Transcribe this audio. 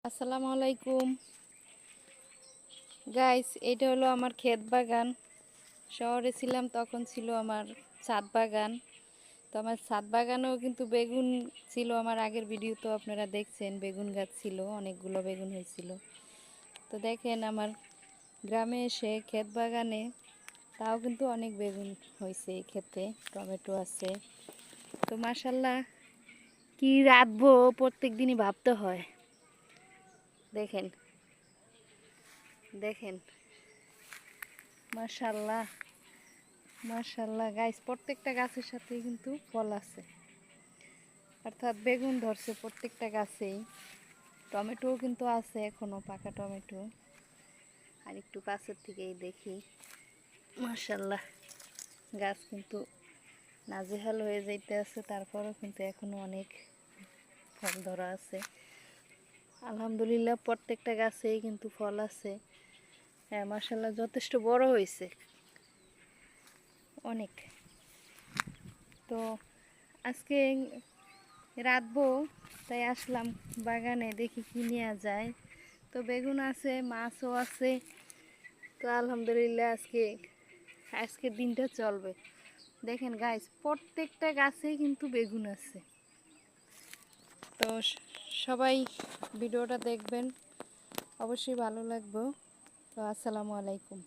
আসসালামু আলাইকুম গাইস, এটা হলো আমার ক্ষেত বাগান। শহরে ছিলাম তখন ছিল আমার ছাদ বাগান। তো আমার ছাদ বাগানেও কিন্তু বেগুন ছিল। আমার আগের ভিডিও তো আপনারা দেখছেন, বেগুন গাছ ছিল, অনেকগুলো বেগুন হয়েছিল। তো দেখেন আমার গ্রামে এসে ক্ষেত বাগানে তাও কিন্তু অনেক বেগুন হয়েছে। এই ক্ষেতে টমেটো আছে। তো মাশাল্লাহ, কি রাঁধবো প্রত্যেক দিনই ভাবতে হয়। দেখেন দেখেন মাশাল্লাহ মাশাল্লাহ গাইস, প্রত্যেকটা গাছের সাথে কিন্তু ফল আছে, অর্থাৎ বেগুন ধরছে প্রত্যেকটা গাছেই। টমেটোও কিন্তু আছে, এখনো পাকা টমেটো। আর একটু কাছের থেকেই দেখি, মাশাল্লাহ গাছ কিন্তু নাজেহাল হয়ে যাইতে আছে, তারপরও কিন্তু এখনো অনেক ফল ধরা আছে। আলহামদুলিল্লাহ, প্রত্যেকটা গাছেই কিন্তু ফল আছে। হ্যাঁ মাশাল্লাহ, যথেষ্ট বড় হয়েছে অনেক। তো আজকে রাঁধবো, তাই আসলাম বাগানে, দেখি কি নেওয়া যায়। তো বেগুন আছে, মাছও আছে। তো আলহামদুলিল্লাহ আজকের দিনটা চলবে। দেখেন গাইস, প্রত্যেকটা গাছেই কিন্তু বেগুন আছে। তো সবাই ভিডিওটা দেখবেন, অবশ্যই ভালো লাগবে। তো আসসালামু আলাইকুম।